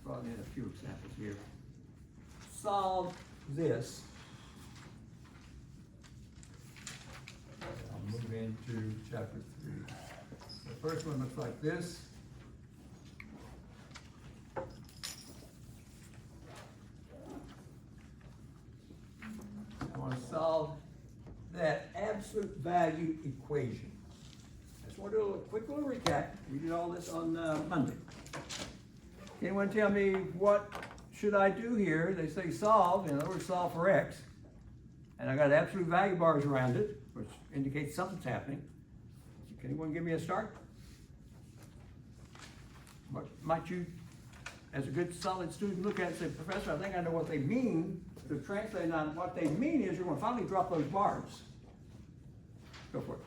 brought in a few examples here. Solve this. I'll move into chapter 3. The first one looks like this. I want to solve that absolute value equation. I just want to do a quick little recap. We did all this on Monday. Can anyone tell me what should I do here? They say solve, in other words, solve for x. And I got absolute value bars around it, which indicates something's happening. Can anyone give me a start? What might you, as a good solid student, look at and say, Professor, I think I know what they mean. To translate on what they mean is you're going to finally drop those bars. Go for it.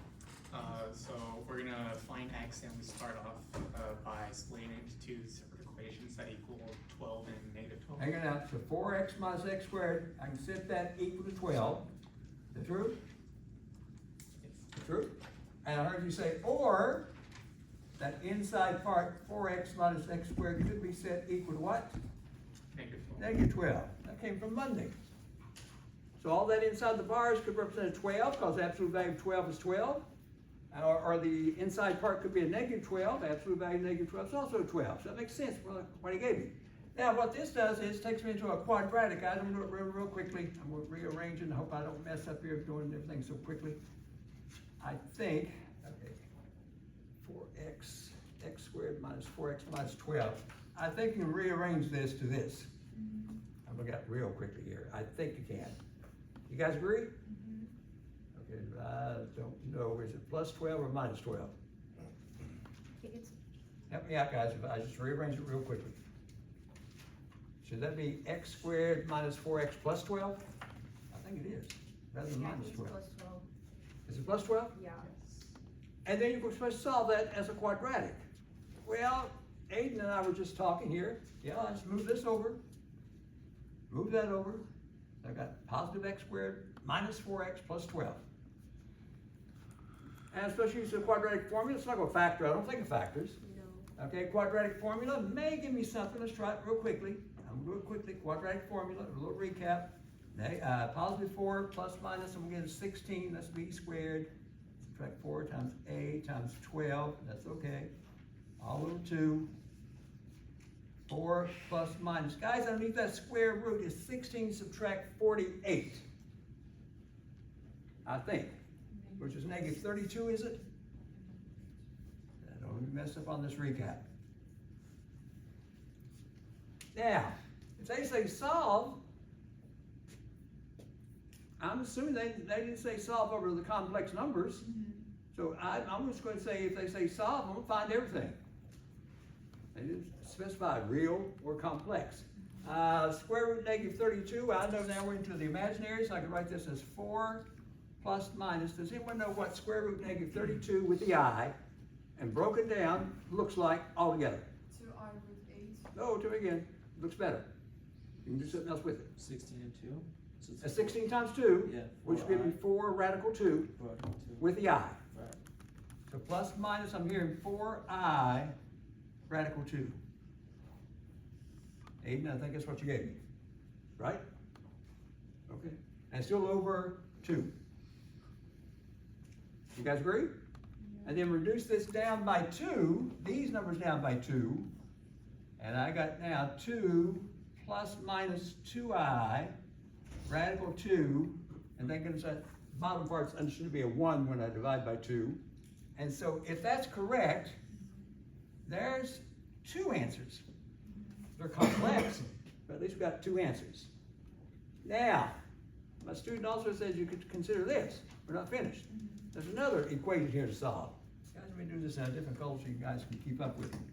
So we're going to find x, and we start off by splitting it into two separate equations that equal 12 and negative 12. Hang it out. So 4x minus x squared, I can set that equal to 12. Is that true? Yes. True. And I heard you say, or that inside part, 4x minus x squared, could be set equal to what? Negative 12. Negative 12. That came from Monday. So all that inside the bars could represent a 12, because the absolute value of 12 is 12. Or the inside part could be a negative 12, absolute value of negative 12 is also 12. So that makes sense for what he gave me. Now what this does is takes me into a quadratic. I'm going to do it real quickly. I'm going to rearrange it and hope I don't mess up here doing everything so quickly. I think, okay, 4x, x squared minus 4x minus 12. I think you can rearrange this to this. I'm looking at it real quickly here. I think you can. You guys agree? Okay, I don't know. Is it plus 12 or minus 12? Help me out, guys, if I just rearrange it real quickly. Should that be x squared minus 4x plus 12? I think it is, rather than minus 12. Plus 12. Is it plus 12? Yeah. And then you're supposed to solve that as a quadratic. Well, Aiden and I were just talking here. Yeah, let's move this over. Move that over. I've got positive x squared minus 4x plus 12. And I'm supposed to use the quadratic formula. It's not going to factor. I don't think of factors. No. Okay, quadratic formula may give me something. Let's try it real quickly. I'm going to do it quickly. Quadratic formula, a little recap. Positive 4 plus minus, I'm going to get a 16. That's b squared. Subtract 4 times a times 12. That's okay. All over 2. 4 plus minus. Guys, underneath that square root is 16 subtract 48. I think. Which is negative 32, is it? I don't mess up on this recap. Now, if they say solve, I'm assuming they didn't say solve over the complex numbers. So I'm just going to say, if they say solve, I'm going to find everything. They didn't specify real or complex. Square root negative 32, I know now we're into the imaginary, so I can write this as 4 plus minus. Does anyone know what square root negative 32 with the I and broken down looks like altogether? 2i root 8. No, do it again. Looks better. You can do something else with it. 16 and 2? So it's That's 16 times 2, yeah, which gives me 4 radical 2 radical 2. with the I. Right. So plus minus, I'm hearing 4i radical 2. Aiden, I think that's what you gave me, right? Okay. And still over 2. You guys agree? Yeah. And then reduce this down by 2, these numbers down by 2, and I got now 2 plus minus 2i radical 2, and then goes that bottom part's understood to be a 1 when I divide by 2. And so if that's correct, there's 2 answers. They're complex, but at least we got 2 answers. Now, my student also says you could consider this. We're not finished. There's another equation here to solve. Guys, let me do this in a different color so you guys can keep up with me.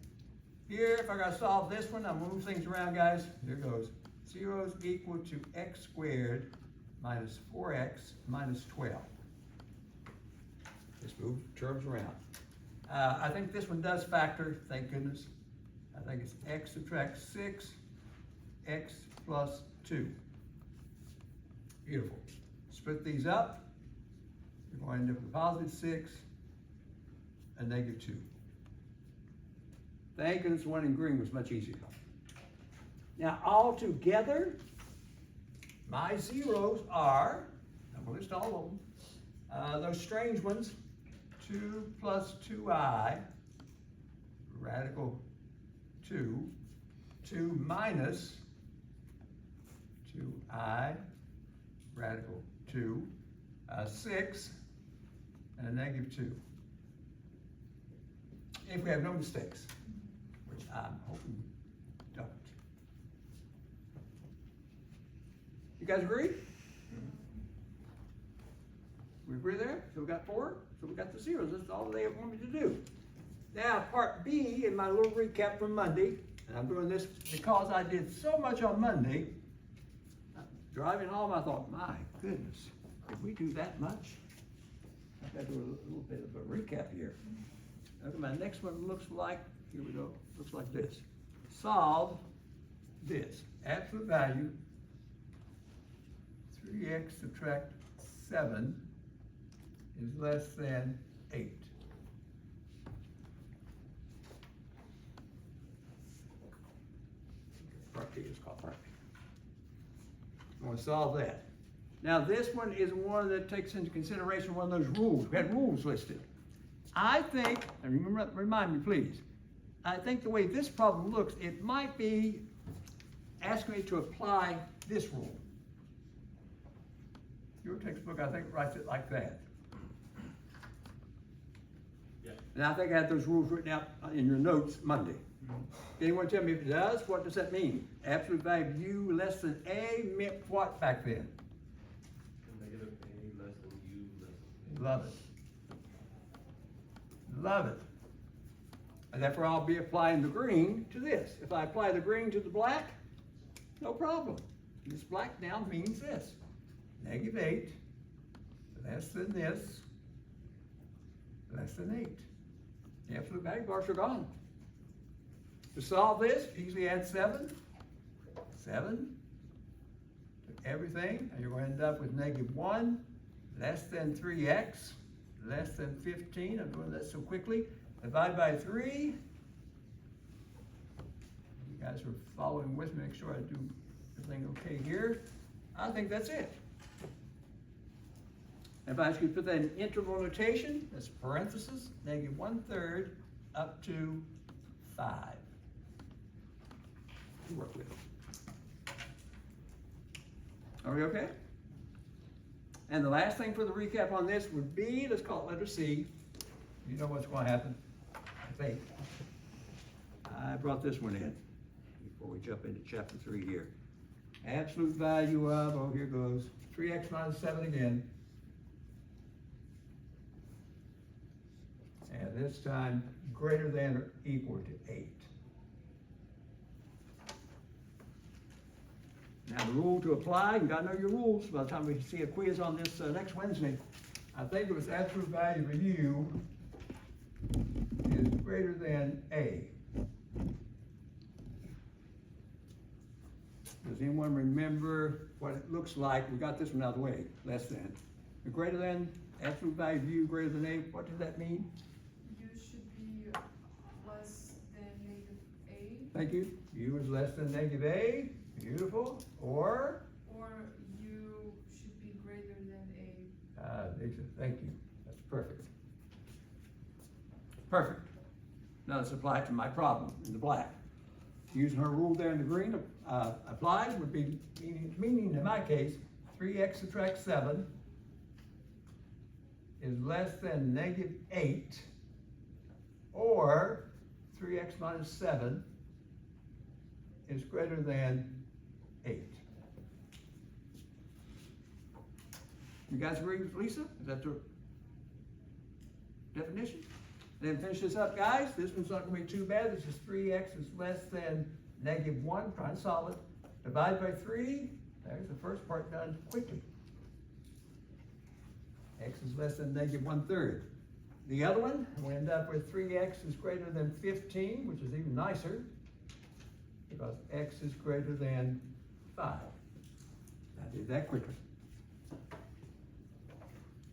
Here, if I gotta solve this one, I'm gonna move things around, guys. Here goes. 0 is equal to x squared minus 4x minus 12. Just move terms around. I think this one does factor, thank goodness. I think it's x subtract 6, x plus 2. Beautiful. Split these up. You're going to end up with positive 6 and negative 2. Thank goodness the one in green was much easier. Now, all together, my zeros are, I'm gonna list all of them, those strange ones, 2 plus 2i, radical 2, 2 minus 2i, radical 2, 6, and a negative 2. If we have no mistakes, which I'm hoping we don't. You guys agree? We agree there? So we got 4, so we got the zeros. That's all they want me to do. Now, part B in my little recap from Monday, and I'm doing this because I did so much on Monday. Driving home, I thought, my goodness, did we do that much? I've got to do a little bit of a recap here. Okay, my next one looks like, here we go, looks like this. Solve this. Absolute value, 3x subtract 7 is less than 8. Part B is called part B. I'm going to solve that. Now this one is one that takes into consideration one of those rules. We had rules listed. I think, and remind me please, I think the way this problem looks, it might be asking me to apply this rule. Your textbook, I think, writes it like that. Yeah. And I think I had those rules written out in your notes Monday. Anyone tell me if it does? What does that mean? Absolute value of u less than a meant what back then? Negative a less than u less than Love it. Love it. And therefore I'll be applying the green to this. If I apply the green to the black, no problem. This black now means this. Negative 8 less than this, less than 8. The absolute value bars are gone. To solve this, easily add 7 to everything, and you're going to end up with negative 1 less than 3x less than 15. I'm doing that so quickly. Divide by 3. You guys are following with me. Make sure I do everything okay here. I think that's it. If I ask you to put that in interval notation, that's parenthesis, negative 1/3 up to 5. You work with it. Are we okay? And the last thing for the recap on this would be, let's call it letter C. You know what's going to happen, I think. I brought this one in before we jump into chapter 3 here. Absolute value of, oh, here goes, 3x minus 7 again. And this time, greater than or equal to 8. Now the rule to apply, you gotta know your rules by the time we see a quiz on this next Wednesday. I think it was absolute value of u is greater than a. Does anyone remember what it looks like? We got this one out of the way, less than. The greater than, absolute value of u greater than a, what does that mean? U should be less than negative a. Thank you. U is less than negative a, beautiful, or? Or U should be greater than a. Lisa, thank you. That's perfect. Perfect. Now let's apply it to my problem in the black. Using her rule there in the green, applied would be meaning in my case, 3x subtract 7 is less than negative 8, or 3x minus 7 is greater than 8. You guys agree with Lisa? Is that the definition? Then finish this up, guys. This one's not going to be too bad. This is 3x is less than negative 1. Try and solve it. Divide by 3. There's the first part done quickly. X is less than negative 1/3. The other one, we end up with 3x is greater than 15, which is even nicer, because x is greater than 5. I did that quickly.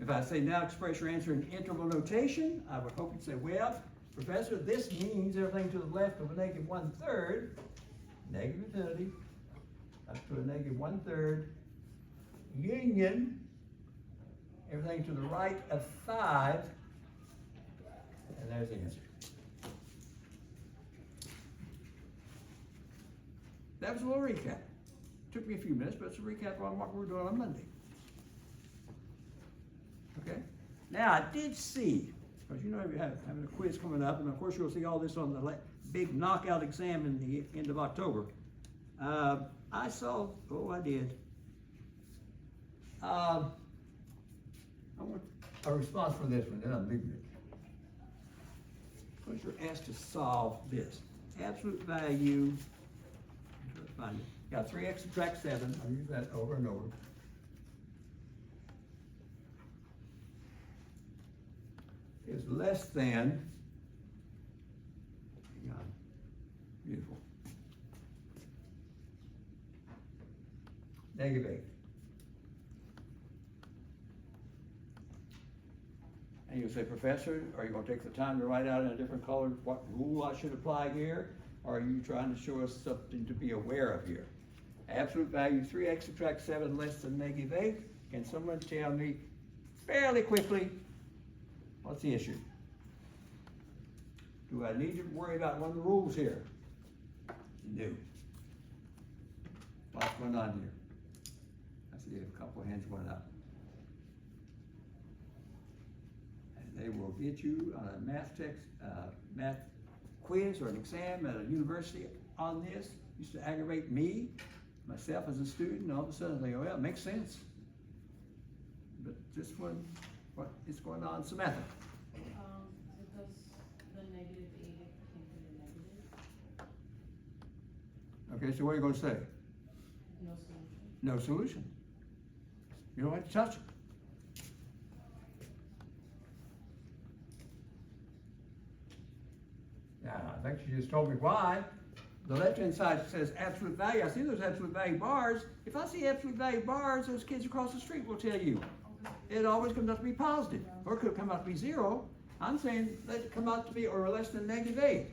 If I say now express your answer in interval notation, I would hope you'd say, well, Professor, this means everything to the left of a negative 1/3. negative infinity, up to a negative 1/3, union, everything to the right of 5, and there's the answer. That was a little recap. Took me a few minutes, but it's a recap on what we're doing on Monday. Okay? Now, I did see, because you know you're having a quiz coming up, and of course you'll see all this on the big knockout exam in the end of October. I saw, I did. I want a response for this one, then I'm leaving it. Because you're asked to solve this. Absolute value, let's find it. Got 3x subtract 7, I'll use that over and over. Is less than, hang on, beautiful, negative 8. And you say, Professor, are you going to take the time to write out in a different color what rule I should apply here? Or are you trying to show us something to be aware of here? Absolute value 3x subtract 7 less than negative 8. Can someone tell me fairly quickly what's the issue? Do I need to worry about one of the rules here? No. What's going on here? I see a couple of hands went up. And they will get you on a math quiz or an exam at a university on this. Used to aggravate me, myself as a student, all of a sudden they go, well, it makes sense. But this one, what is going on, Samantha? Because the negative 8 came from the negative. Okay, so what are you going to say? No solution. No solution. You don't have to touch it. Now, I think she just told me why. The left-hand side says absolute value. I see those absolute value bars. If I see absolute value bars, those kids across the street will tell you. It always comes out to be positive, or it could come out to be 0. I'm saying let it come out to be or less than negative 8.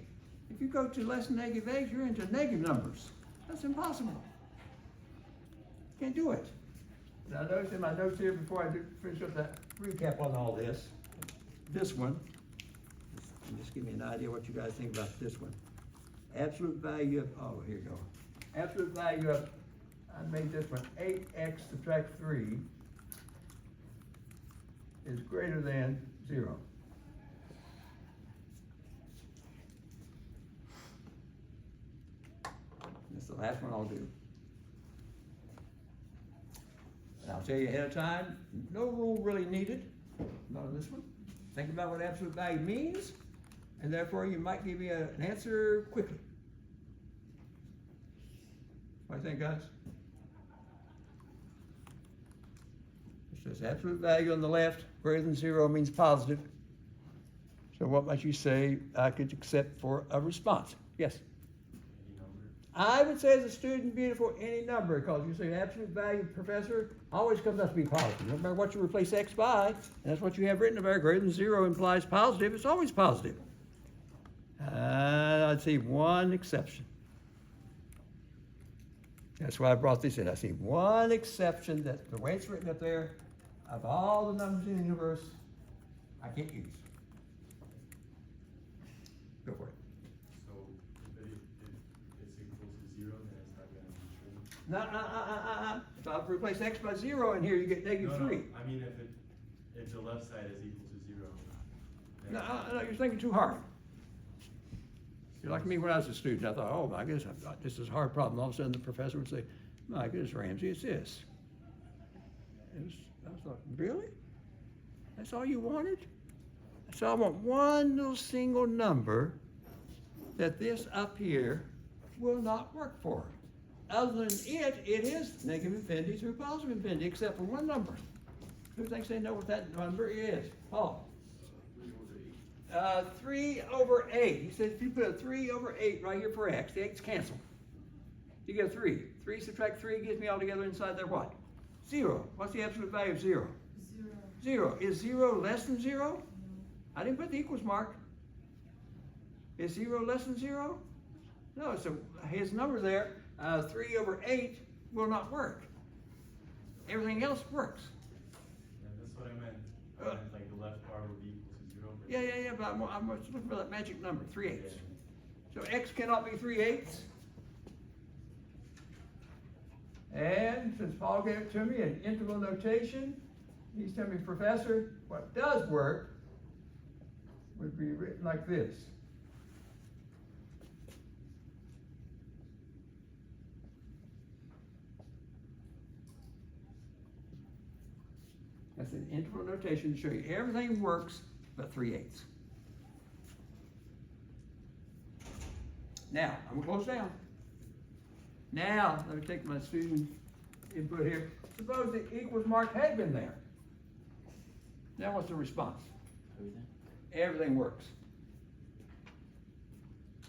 If you go to less than negative 8, you're into negative numbers. That's impossible. Can't do it. Now notice in my notes here before I finish up that recap on all this, this one, just give me an idea what you guys think about this one. Absolute value of, here you go. Absolute value of, I made this one, 8x subtract 3 is greater than 0. That's the last one I'll do. And I'll tell you ahead of time, no rule really needed, not on this one. Think about what absolute value means, and therefore you might give me an answer quickly. What do you think, guys? It says absolute value on the left, greater than 0 means positive. So what might you say I could accept for a response? Yes? Any number? I would say as a student, beautiful, any number, because you say absolute value, professor, always comes out to be positive. No matter what you replace x by, and that's what you have written there, greater than 0 implies positive, it's always positive. I'd see one exception. That's why I brought this in. I see one exception that the way it's written up there, of all the numbers in the universe, I can't use. Go for it. So, but if it's equal to 0, then it's not gonna be true. No. So I'll replace x by 0 and here you get negative 3. I mean, if the left side is equal to 0. then- No, you're thinking too hard. You're like me when I was a student. I thought, oh my goodness, this is a hard problem. All of a sudden the professor would say, my goodness, Ramsey, it's this. I thought, really? That's all you wanted? So I want one little single number that this up here will not work for. Other than it is negative infinity through positive infinity, except for one number. Who thinks they know what that number is? Paul. 3 over 8. He says if you put a 3 over 8 right here for x, the 8's canceled. You get a 3. 3 subtract 3 gives me altogether inside there what? 0. What's the absolute value of 0? 0. Is 0 less than 0? I didn't put the equals mark. Is 0 less than 0? No, so his number there, 3 over 8 will not work. Everything else works. Yeah, that's what I meant. I meant like the left part would be equal to 0. Yeah, but I'm looking for that magic number, 3/8. So x cannot be 3/8. And since Paul gave it to me in integral notation, he's telling me, Professor, what does work would be written like this. That's an integral notation to show you everything works but 3/8. Now, I'm gonna close down. Now, let me take my student input here. Suppose the equals mark had been there. Now what's the response? Everything works.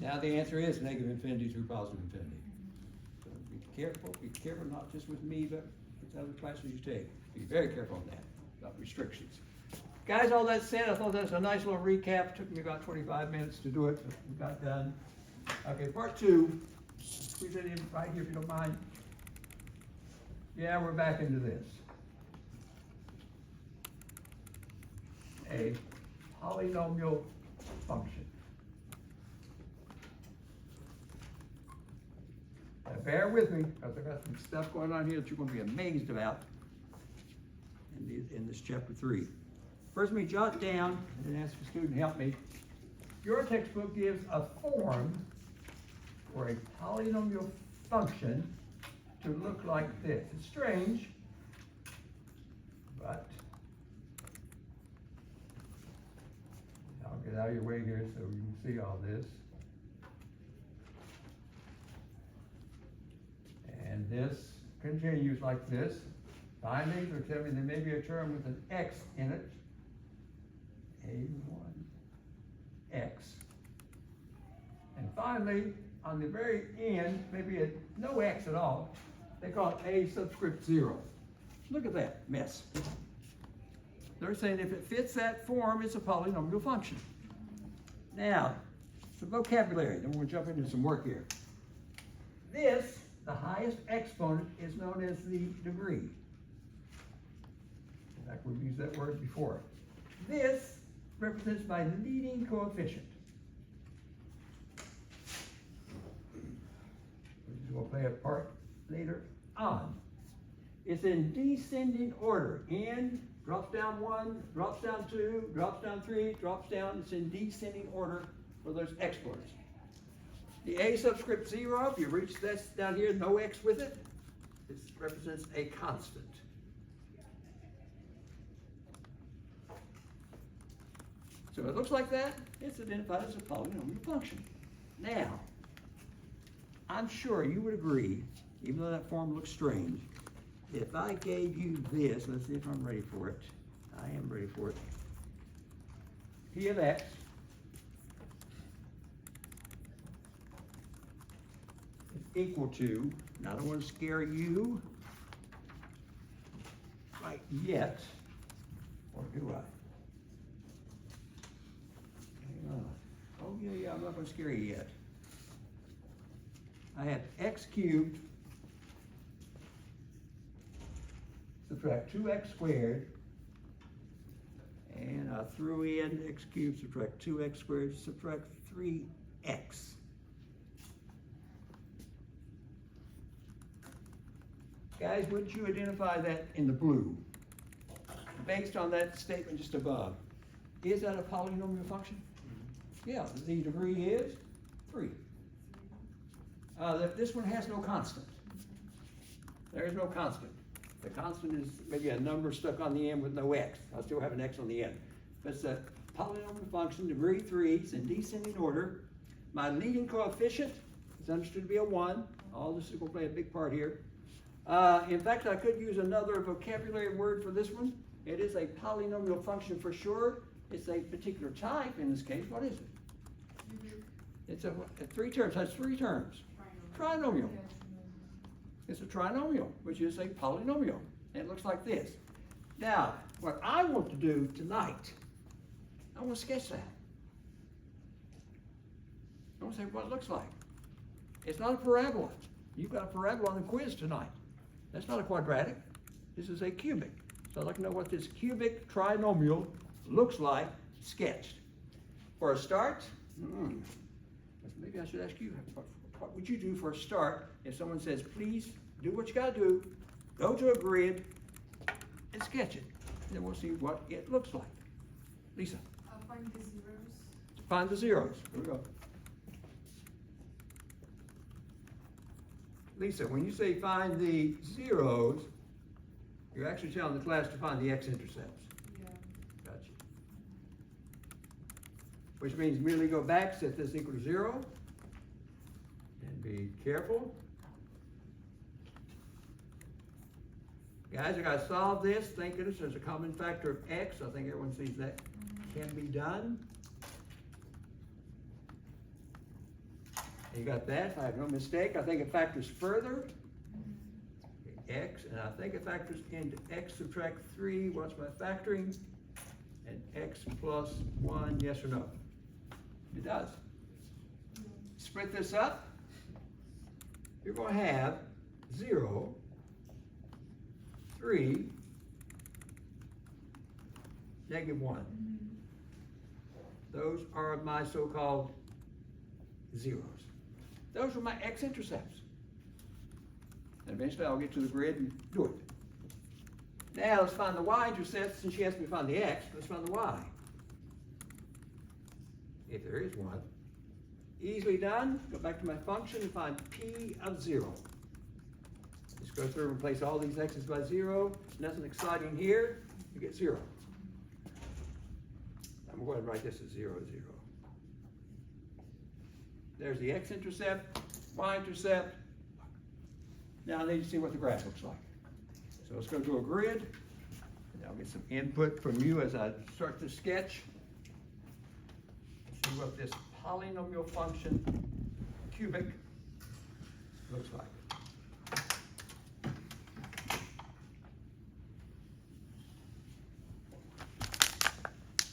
Now the answer is negative infinity through positive infinity. So be careful not just with me, but with other classes you take. Be very careful on that, about restrictions. Guys, all that said, I thought that was a nice little recap. Took me about 25 minutes to do it, but we got done. Okay, part 2. Squeeze it in right here if you don't mind. Yeah, we're back into this. A polynomial function. Now bear with me, because I've got some stuff going on here that you're going to be amazed about in this chapter 3. First, let me jot down and ask the student to help me. Your textbook gives a form for a polynomial function to look like this. It's strange, but I'll get out of your way here so you can see all this. And this continues like this. Finally, they're telling me there may be a term with an x in it. A1x. And finally, on the very end, maybe no x at all, they call it a subscript 0. Look at that mess. They're saying if it fits that form, it's a polynomial function. Now, some vocabulary, then we're going to jump into some work here. This, the highest exponent, is known as the degree. In fact, we've used that word before. This represents my leading coefficient. We'll play a part later on. It's in descending order. N drops down 1, drops down 2, drops down 3, drops down. It's in descending order for those exponents. The a subscript 0, if you reach this down here, no x with it, it represents a constant. So it looks like that. It's identified as a polynomial function. Now, I'm sure you would agree, even though that form looks strange, if I gave you this, let's see if I'm ready for it. I am ready for it. P of x is equal to, now I don't want to scare you right yet, or do I? Hang on. Oh yeah, I'm not going to scare you yet. I have x cubed subtract 2x squared, and I threw in x cubed subtract 2x squared subtract 3x. Guys, wouldn't you identify that in the blue? Based on that statement just above. Is that a polynomial function? Yeah, the degree is 3. This one has no constant. There is no constant. The constant is maybe a number stuck on the end with no x. I still have an x on the end. But it's a polynomial function, degree 3, it's in descending order. My leading coefficient is understood to be a 1. All this is going to play a big part here. In fact, I could use another vocabulary word for this one. It is a polynomial function for sure. It's a particular type in this case. What is it? It's a 3 terms, has 3 terms. Trinomial. It's a trinomial, which is a polynomial. And it looks like this. Now, what I want to do tonight, I want to sketch that. I want to say what it looks like. It's not a parabola. You've got a parabola on the quiz tonight. That's not a quadratic. This is a cubic. So I'd like to know what this cubic trinomial looks like sketched. For a start, maybe I should ask you, what would you do for a start if someone says, please do what you gotta do, go to a grid and sketch it. And then we'll see what it looks like. Lisa. Find the zeros. Find the zeros. Here we go. Lisa, when you say find the zeros, you're actually telling the class to find the x-intercepts. Yeah. Gotcha. Which means merely go back, set this equal to 0, and be careful. Guys, I gotta solve this. Thank goodness there's a common factor of x. I think everyone sees that can be done. You got that, if I have no mistake. I think it factors further. X, and I think it factors into x subtract 3. What's my factoring? And x plus 1, yes or no? It does. Split this up. You're going to have 0, 3, -1. Those are my so-called zeros. Those are my x-intercepts. And eventually I'll get to the grid and do it. Now let's find the y-intercept. Since she asked me to find the x, let's find the y. If there is one. Easily done. Go back to my function and find p of 0. Just go through and replace all these x's by 0. Nothing exciting here. You get 0. I'm going to write this as 0, 0. There's the x-intercept, y-intercept. Now I need to see what the graph looks like. So let's go to a grid, and I'll get some input from you as I start to sketch. See what this polynomial function, cubic, looks like.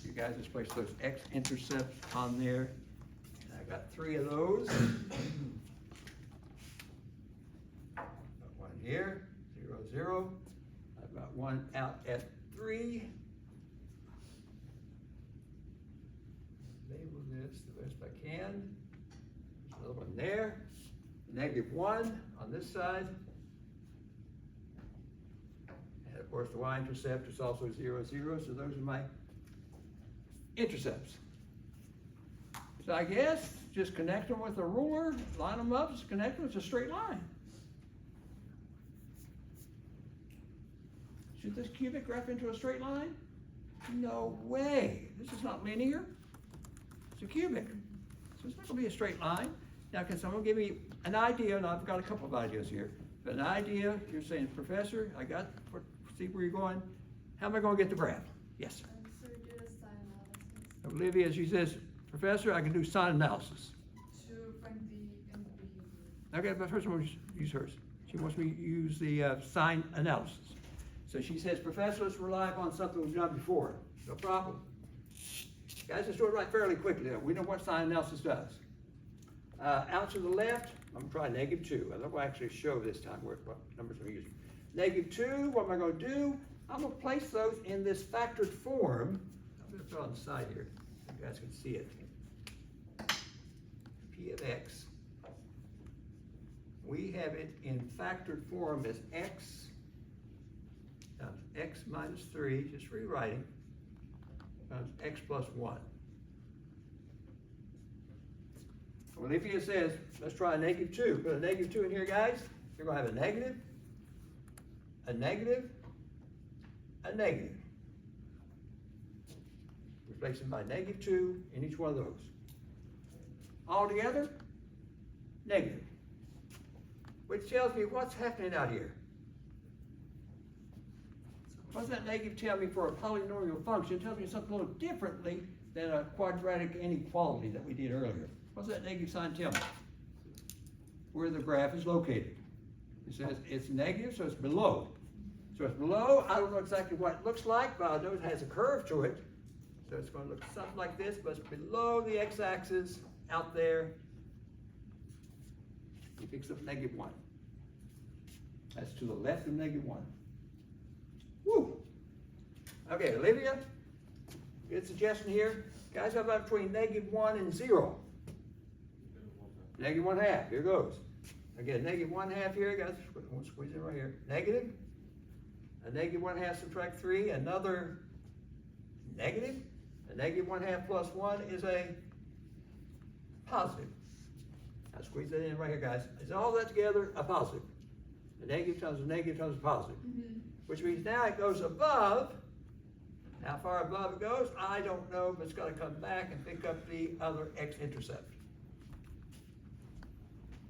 You guys just place those x-intercepts on there. I got 3 of those. Got one here, 0, 0. I've got one out at 3. Label this the best I can. There's another one there. -1 on this side. And of course the y-intercept is also 0, 0, so those are my intercepts. So I guess just connect them with a ruler, line them up, just connect them, it's a straight line. Should this cubic graph into a straight line? No way. This is not linear. It's a cubic. So it's not going to be a straight line. Now can someone give me an idea, and I've got a couple of ideas here, but an idea, you're saying, Professor, see where you're going. How am I going to get the graph? Yes. So do the sign analysis Olivia, she says, Professor, I can do sign analysis. to find the end behavior. Okay, but first I'm going to use hers. She wants me to use the sign analysis. So she says, Professor, let's rely upon something we've done before. No problem. Guys, let's do it right fairly quickly. We know what sign analysis does. Out to the left, I'm going to try -2. I don't actually show this time what numbers I'm using. -2, what am I going to do? I'm going to place those in this factored form. I'm going to put it on the side here so you guys can see it. P of x. We have it in factored form as x times x minus 3, just rewriting, times x plus 1. Olivia says, let's try a -2. Put a -2 in here, guys. You're going to have a negative, a negative, a negative. Replacing by -2 in each one of those. All together, negative. Which tells me what's happening out here. What does that negative tell me for a polynomial function? It tells me something a little differently than a quadratic inequality that we did earlier. What does that negative sign tell me? Where the graph is located. It says it's negative, so it's below. So it's below. I don't know exactly what it looks like, but I know it has a curve to it. So it's going to look something like this, but it's below the x-axis out there. He picks up -1. That's to the left of -1. Woo! Okay, Olivia, good suggestion here. Guys, how about between -1 and 0? -1/2, here goes. Again, -1/2 here, guys, we'll squeeze it right here. Negative, a -1/2 subtract 3, another negative, a -1/2 plus 1 is a positive. Now squeeze that in right here, guys. Is all that together a positive? The negative times a negative times a positive. Which means now it goes above. How far above it goes, I don't know, but it's got to come back and pick up the other x-intercept.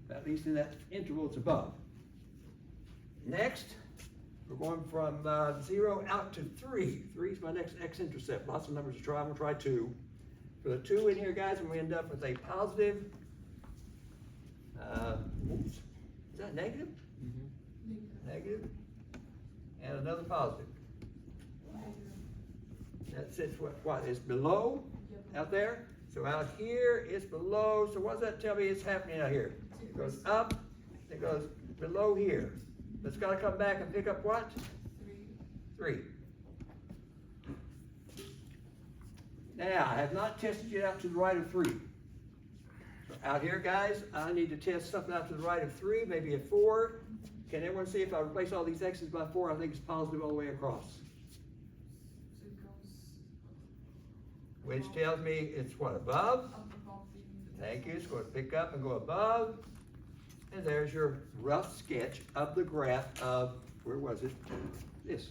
At least in that interval, it's above. Next, we're going from 0 out to 3. 3 is my next x-intercept. Lots of numbers to try. I'm going to try 2. For the 2 in here, guys, and we end up with a positive. Oops. Is that negative? Negative. And another positive. That sits what is below out there. So out here it's below. So what does that tell me is happening out here? It goes up, it goes below here. It's got to come back and pick up what? 3. Now, I have not tested it out to the right of 3. So out here, guys, I need to test something out to the right of 3, maybe a 4. Can everyone see if I replace all these x's by 4, I think it's positive all the way across. So it goes Which tells me it's what, above? up above the. Thank you, it's going to pick up and go above. And there's your rough sketch of the graph of, where was it? This.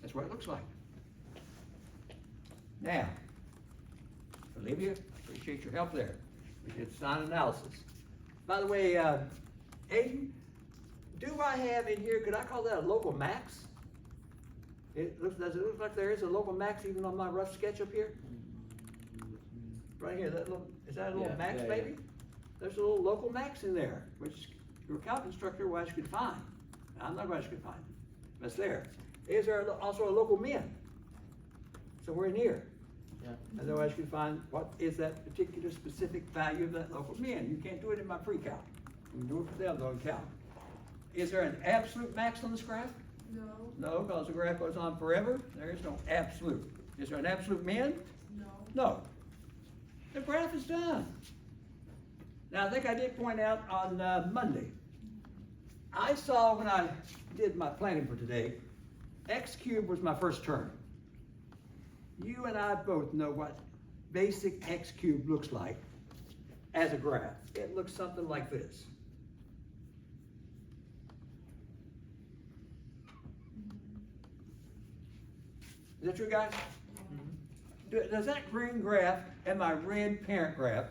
That's what it looks like. Now, Olivia, appreciate your help there. We did sign analysis. By the way, Aiden, do I have in here, could I call that a local max? Does it look like there is a local max even on my rough sketch up here? Right here, that little, is that a little max maybe? There's a little local max in there, which your calc instructor will ask you to find. I'm not going to ask you to find it, but it's there. Is there also a local min? Somewhere in here. And they'll ask you to find what is that particular specific value of that local min. You can't do it in my pre-calc. You can do it for them though in calc. Is there an absolute max on this graph? No. No, because the graph goes on forever. There is no absolute. Is there an absolute min? No. No. The graph is done. Now, I think I did point out on Monday, I saw when I did my planning for today, x cubed was my first term. You and I both know what basic x cubed looks like as a graph. It looks something like this. Is that true, guys? Does that green graph and my red parent graph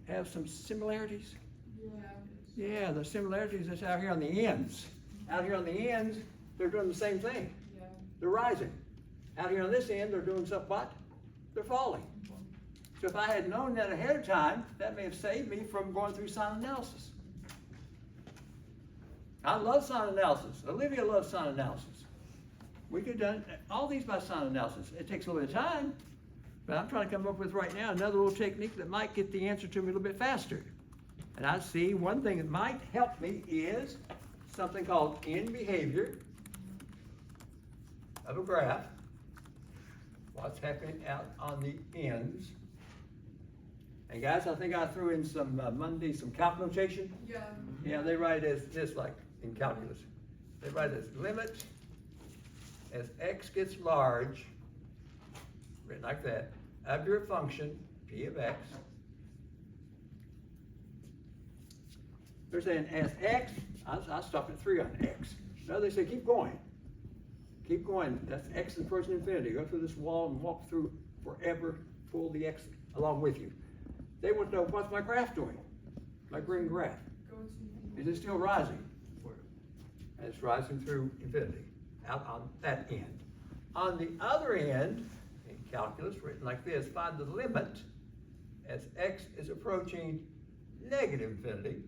have some similarities? Yeah. Yeah, the similarities that's out here on the ends. Out here on the ends, they're doing the same thing. Yeah. They're rising. Out here on this end, they're doing something what? They're falling. So if I had known that ahead of time, that may have saved me from going through sign analysis. I love sign analysis. Olivia loves sign analysis. We could have done all these by sign analysis. It takes a little bit of time, but I'm trying to come up with right now another little technique that might get the answer to me a little bit faster. And I see one thing that might help me is something called end behavior of a graph. What's happening out on the ends. And guys, I think I threw in some Monday, some calc notation. Yeah. Yeah, they write it as this, like in calculus. They write it as limit as x gets large, written like that, of your function, p of x. They're saying as x, I stopped at 3 on x. No, they say keep going. Keep going. That's x approaching infinity. Go through this wall and walk through forever, pull the x along with you. They want to know what's my graph doing, my green graph. Go to. Is it still rising? And it's rising through infinity, out on that end. On the other end, in calculus, written like this, find the limit as x is approaching negative infinity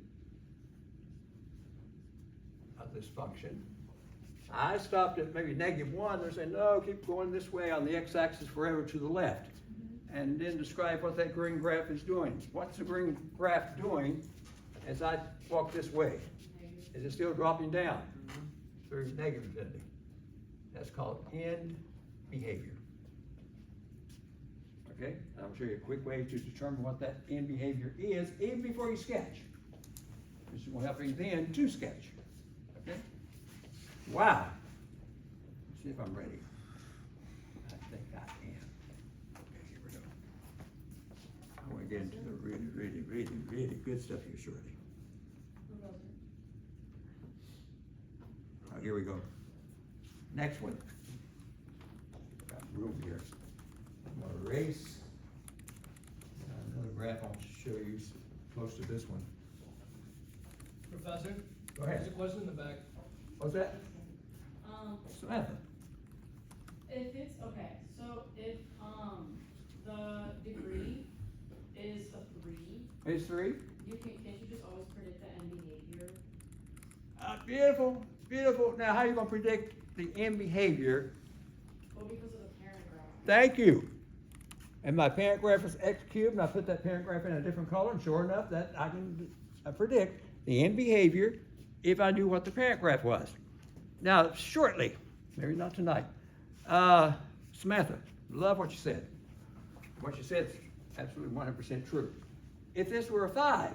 of this function. I stopped at maybe -1. They're saying, no, keep going this way on the x-axis forever to the left. And then describe what that green graph is doing. What's the green graph doing as I walk this way? Negative. Is it still dropping down through negative infinity? That's called end behavior. Okay, and I'm gonna show you a quick way to determine what that end behavior is, even before you sketch. This will help you then to sketch. Okay? Wow. Let's see if I'm ready. I think I am. Okay, here we go. I want to get into the really good stuff here shortly. Professor. All right, here we go. Next one. Got room here. I'm gonna erase another graph I want to show you close to this one. Professor? Go ahead. There's a question in the back. What's that? Samantha? If it's, okay, so if, the degree is a 3, Page 3? can't you just always predict the end behavior? Beautiful, beautiful. Now, how are you gonna predict the end behavior? Well, because of the parent graph. Thank you. And my parent graph is x cubed, and I put that parent graph in a different color, and sure enough, that I can predict the end behavior if I knew what the parent graph was. Now, shortly, maybe not tonight, Samantha, love what you said. What you said is absolutely 100% true. If this were a 5,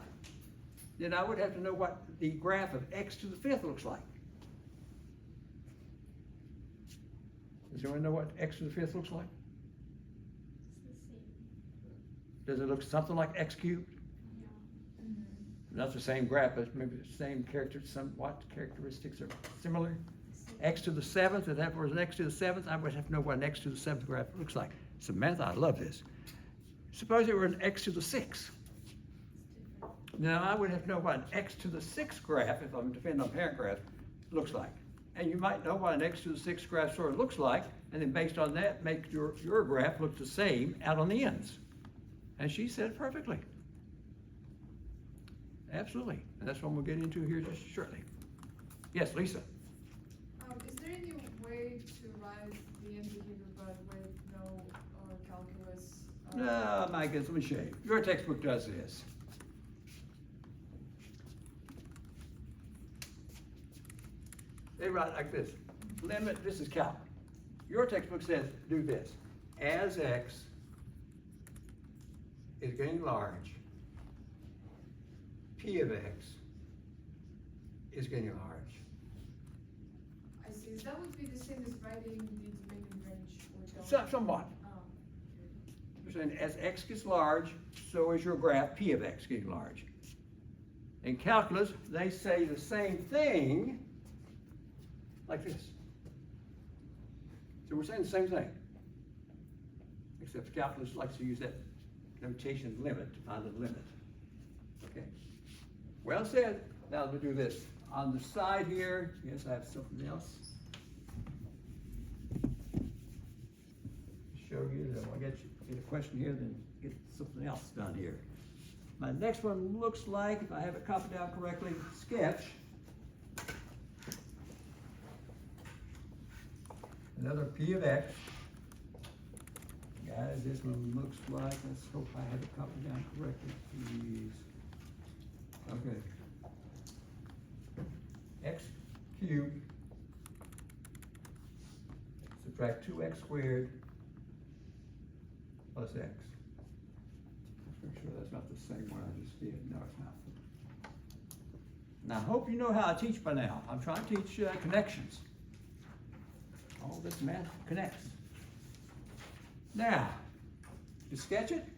then I would have to know what the graph of x to the 5th looks like. Does anyone know what x to the 5th looks like? Does it look something like x cubed? Not the same graph, but maybe the same character, somewhat characteristics are similar. X to the 7th, if that was an x to the 7th, I would have to know what an x to the 7th graph looks like. Samantha, I love this. Suppose it were an x to the 6th. Now I would have to know what an x to the 6th graph, if I'm depending on parent graph, looks like. And you might know what an x to the 6th graph sort of looks like, and then based on that, make your graph look the same out on the ends. And she said it perfectly. Absolutely, and that's what we'll get into here just shortly. Yes, Lisa? Is there any way to write the end behavior but with no calculus? No, my goodness, let me show you. Your textbook does this. They write like this. Limit, this is calc. Your textbook says do this. As x is getting large, p of x is getting large. I see. That would be the same as writing the domain range or Somewhat. Oh. You're saying as x gets large, so is your graph p of x getting large. In calculus, they say the same thing like this. So we're saying the same thing. Except calculus likes to use that notation limit to find the limit. Okay? Well said. Now let me do this. On the side here, yes, I have something else. Show you that when I get a question here, then get something else done here. My next one looks like, if I have it copied down correctly, sketch. Another p of x. Guys, this one looks like, let's hope I have it copied down correctly, please. Okay. X cubed, subtract 2x squared plus x. Let's make sure that's not the same one I just did. No, it's not. Now, I hope you know how I teach by now. I'm trying to teach connections. All this math connects. Now, to sketch it,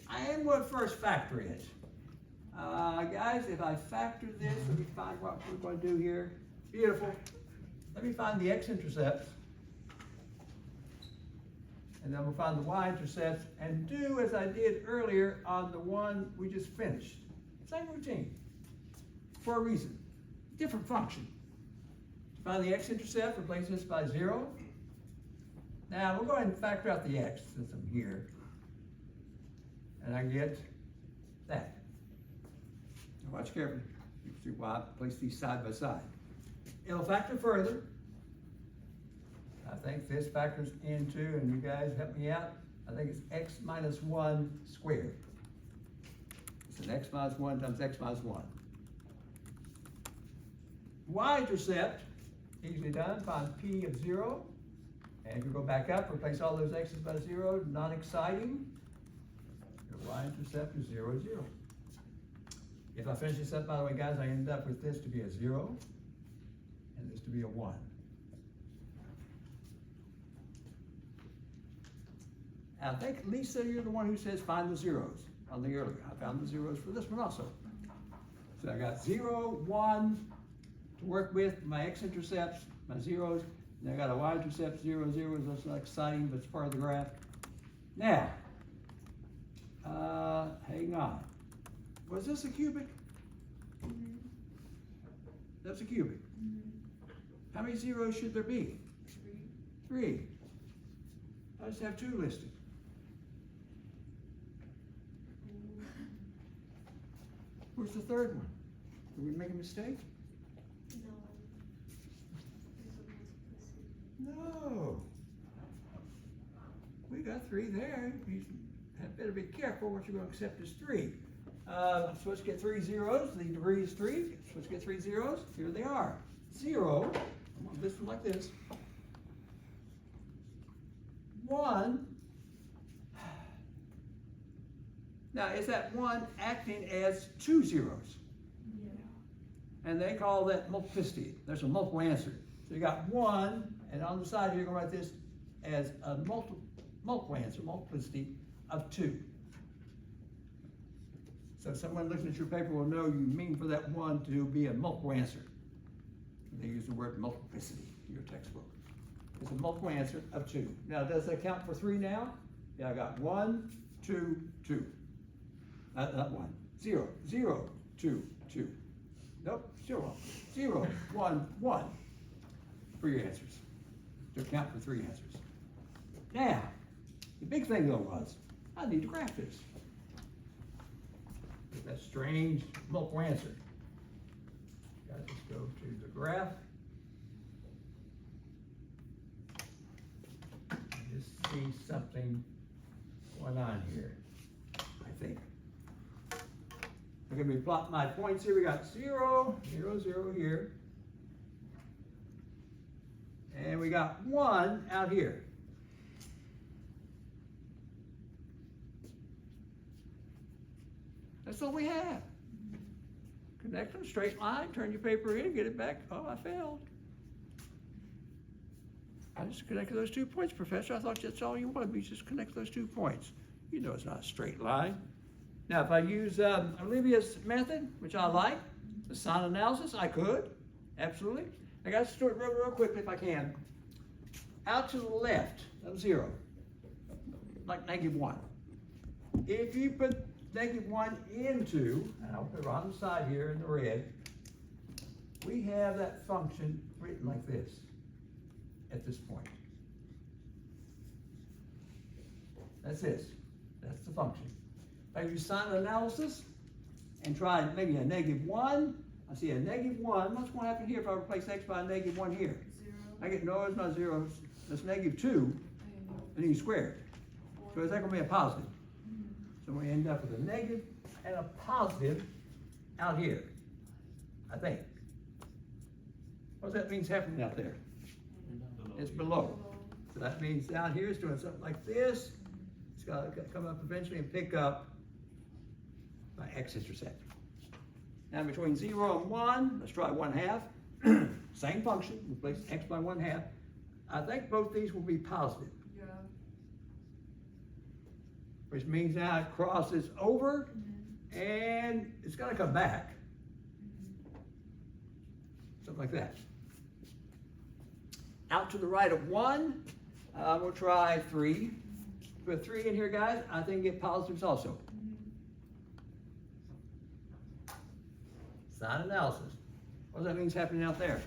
I am going to first factor it. Guys, if I factor this, let me find what we're going to do here. Beautiful. Let me find the x-intercepts. And then we'll find the y-intercepts and do as I did earlier on the one we just finished. Same routine. For a reason. Different function. To find the x-intercept, replace this by 0. Now, we'll go ahead and factor out the x since I'm here. And I get that. Now watch carefully. You can see why I place these side by side. It'll factor further. I think this factors into, and you guys help me out, I think it's x minus 1 squared. It's an x minus 1 times x minus 1. y-intercept, easily done, find p of 0. And if you go back up, replace all those x's by 0, not exciting. Your y-intercept is 0, 0. If I finish this up, by the way, guys, I end up with this to be a 0 and this to be a 1. I think, Lisa, you're the one who says find the zeros on the earlier. I found the zeros for this one also. So I got 0, 1 to work with, my x-intercepts, my zeros, and I got a y-intercept, 0, 0. That's not exciting, but it's part of the graph. Now, hang on. Was this a cubic? Mm-hmm. That's a cubic. Mm-hmm. How many zeros should there be? 3. 3. I just have 2 listed. Where's the third one? Did we make a mistake? No. We got 3 there. You better be careful what you're going to accept as 3. I'm supposed to get 3 zeros. The degree is 3. I'm supposed to get 3 zeros. Here they are. 0. I'm going to list them like this. 1. Now, is that 1 acting as 2 zeros? Yeah. And they call that multiplicity. There's a multiple answer. So you got 1, and on the side here, you're going to write this as a multiple answer, multiplicity of 2. So someone looking at your paper will know you mean for that 1 to be a multiple answer. They use the word multiplicity in your textbook. It's a multiple answer of 2. Now, does that count for 3 now? Yeah, I got 1, 2, 2. Not 1. 0, 0, 2, 2. Nope, 0, 0, 1, 1 for your answers. To account for 3 answers. Now, the big thing though was, I need to graph this. With that strange multiple answer. Guys, let's go to the graph. Just see something going on here, I think. I'm going to be plotting my points here. We got 0, 0, 0 here. And we got 1 out here. That's all we have. Connect them, straight line, turn your paper in, get it back. Oh, I failed. I just connected those 2 points, Professor. I thought that's all you wanted me to just connect those 2 points. You know it's not a straight line. Now, if I use Olivia's method, which I like, the sign analysis, I could, absolutely. I got to do it real quickly if I can. Out to the left of 0, like -1. If you put -1 into, and I'll put it on the side here in the red, we have that function written like this at this point. That's this. That's the function. If I use sign analysis and try maybe a -1, I see a -1. What's going to happen here if I replace x by a -1 here? 0. I get, no, it's not 0. It's -2, and then you square it. So is that going to be a positive? So we end up with a negative and a positive out here, I think. What does that mean is happening out there? It's below. So that means down here it's doing something like this. It's got to come up eventually and pick up my x-intercept. Now between 0 and 1, let's try 1/2. Same function, replace x by 1/2. I think both these will be positive. Yeah. Which means now it crosses over and it's gonna come back. Something like that. Out to the right of 1, we'll try 3. Put 3 in here, guys. I think get positives also. Sign analysis. What does that mean is happening out there?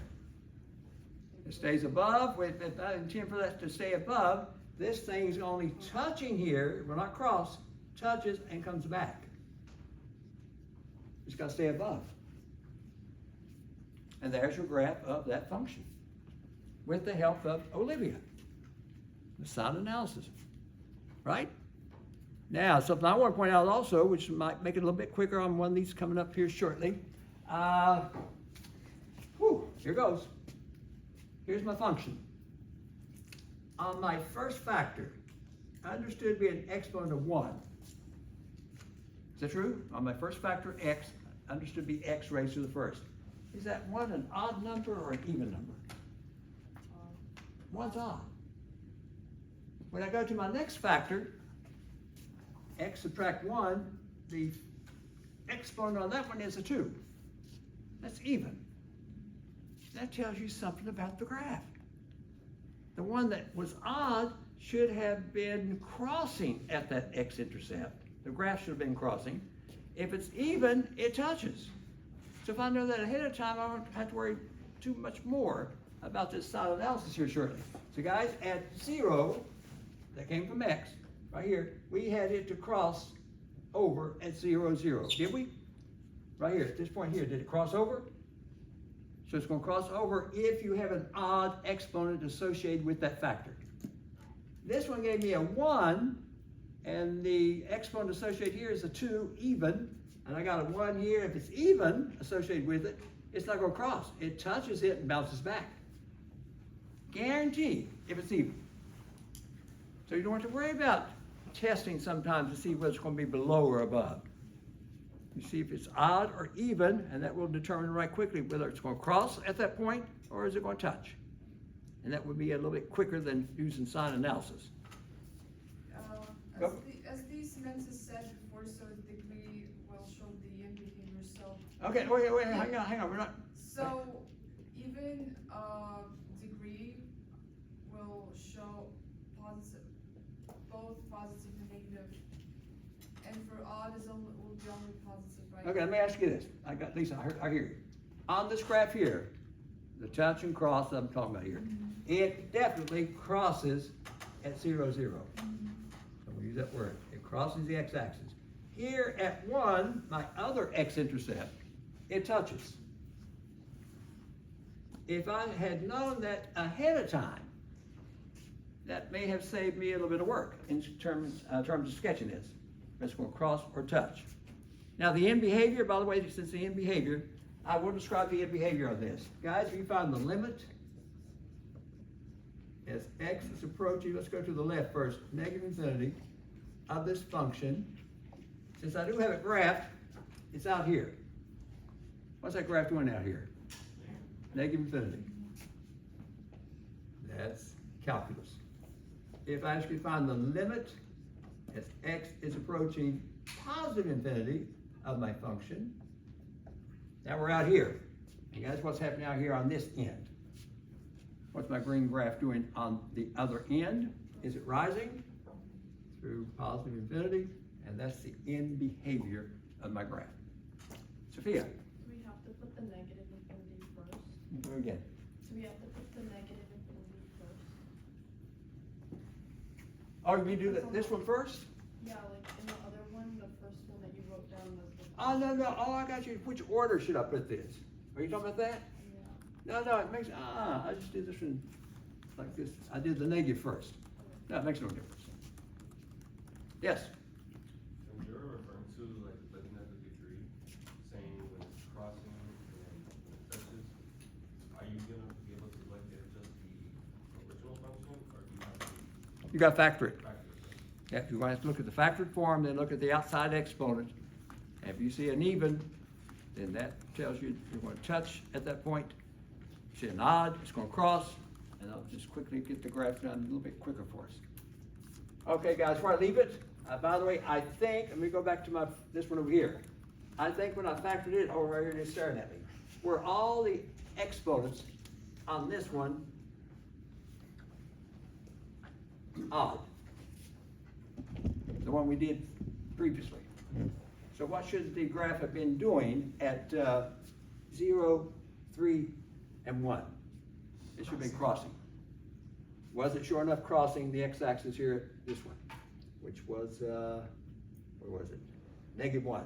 It stays above. If I intend for that to stay above, this thing is only touching here, will not cross, touches and comes back. It's got to stay above. And there's your graph of that function with the help of Olivia. The sign analysis, right? Now, something I want to point out also, which might make it a little bit quicker on one of these coming up here shortly. Here goes. Here's my function. On my first factor, I understood to be an exponent of 1. Is that true? On my first factor, x, understood to be x raised to the first. Is that 1 an odd number or an even number? 1's odd. When I go to my next factor, x subtract 1, the exponent on that one is a 2. That's even. That tells you something about the graph. The one that was odd should have been crossing at that x-intercept. The graph should have been crossing. If it's even, it touches. So if I know that ahead of time, I don't have to worry too much more about this side analysis here shortly. So guys, at 0, that came from x, right here, we had it to cross over at 0, 0. Did we? Right here, at this point here, did it cross over? So it's going to cross over if you have an odd exponent associated with that factor. This one gave me a 1, and the exponent associated here is a 2, even, and I got a 1 here. If it's even associated with it, it's not going to cross. It touches it and bounces back. Guaranteed if it's even. So you don't have to worry about testing sometimes to see whether it's going to be below or above. You see if it's odd or even, and that will determine right quickly whether it's going to cross at that point or is it going to touch. And that would be a little bit quicker than using sign analysis. As the Samantha said before, so degree will show the end behavior, so. Okay, wait, hang on, we're not. So even degree will show positive, both positive and negative, and for odd is only, will be only positive, right? Okay, let me ask you this. I got Lisa, I hear you. On this graph here, the touch and cross that I'm talking about here, it definitely crosses at 0, 0. So we'll use that word. It crosses the x-axis. Here at 1, my other x-intercept, it touches. If I had known that ahead of time, that may have saved me a little bit of work in terms of sketching this. It's going to cross or touch. Now the end behavior, by the way, since the end behavior, I will describe the end behavior of this. Guys, if you find the limit as x is approaching, let's go to the left first, negative infinity of this function. Since I do have it graphed, it's out here. What's that graph doing out here? Negative infinity. That's calculus. If I actually find the limit as x is approaching positive infinity of my function, now we're out here. And guys, what's happening out here on this end? What's my green graph doing on the other end? Is it rising through positive infinity? And that's the end behavior of my graph. Sophia. Do we have to put the negative infinity first? Do it again. Do we have to put the negative infinity first? Oh, you do this one first? Yeah, like in the other one, the first one that you wrote down was the. Oh, no, oh, I got you. Which order should I put this? Are you talking about that? Yeah. No, it makes, I just did this one like this. I did the negative first. No, it makes no difference. Yes? And you're referring to like looking at the degree, saying when it's crossing and when it touches, are you gonna be able to look at just the original function, or do you have to You got to factor it. factor it? Yeah, you're going to have to look at the factored form, then look at the outside exponent. And if you see an even, then that tells you you're going to touch at that point. See an odd, it's going to cross, and I'll just quickly get the graph done a little bit quicker for us. Okay, guys, before I leave it, by the way, I think, let me go back to this one over here. I think when I factored it, oh, right here, it's staring at me, where all the exponents on this one odd. The one we did previously. So what should the graph have been doing at 0, 3, and 1? It should have been crossing. Was it sure enough crossing the x-axis here, this one, which was, where was it? -1.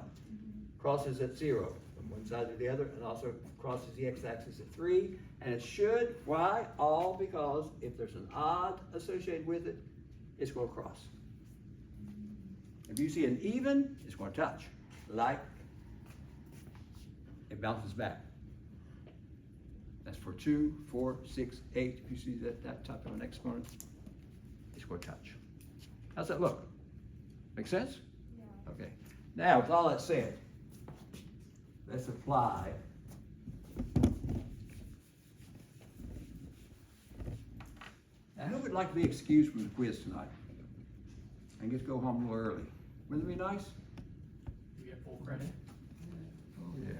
Crosses at 0 from one side to the other, and also crosses the x-axis at 3, and it should, why? All because if there's an odd associated with it, it's going to cross. If you see an even, it's going to touch, like it bounces back. That's That's for 2, 4, 6, 8. If you see that type of an exponent, it's going to touch. How's that look? Make sense? Yeah. Okay. Now, with all that said, let's apply now, who would like to be excused from the quiz tonight and get to go home a little early? Wouldn't it be nice? You get full credit. Oh, yeah.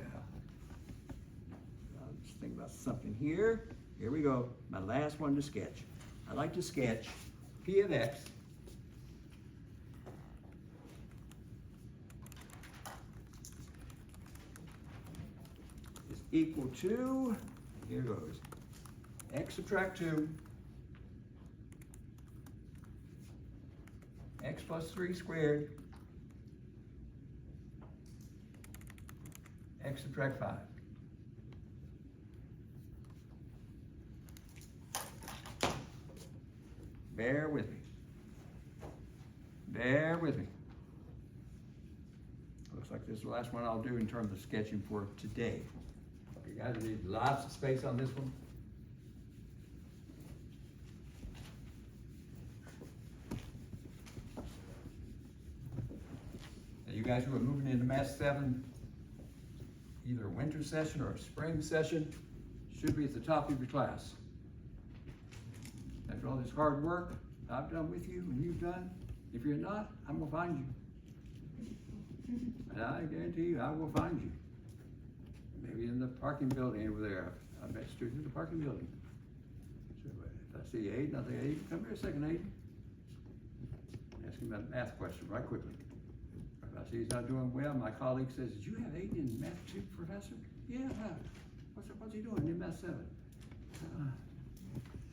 I'll just think about something here. Here we go. My last one to sketch. I like to sketch P of X is equal to, here goes, X subtract 2, X plus 3 squared, X subtract 5. Bear with me. Bear with me. Looks like this is the last one I'll do in terms of sketching for today. You guys need lots of space on this one. Now you guys who are moving into Math 7, either a winter session or a spring session, should be at the top of your class. After all this hard work I've done with you and you've done, if you're not, I'm gonna find you. And I guarantee you, I will find you. Maybe in the parking building over there. I met students in the parking building. So if I see Aiden, I'll say, Aiden, come here a second, Aiden. Ask him about a math question right quickly. If I see he's not doing well, my colleague says, did you have Aiden in Math 2, Professor? Yeah, I have. What's he doing in Math 7?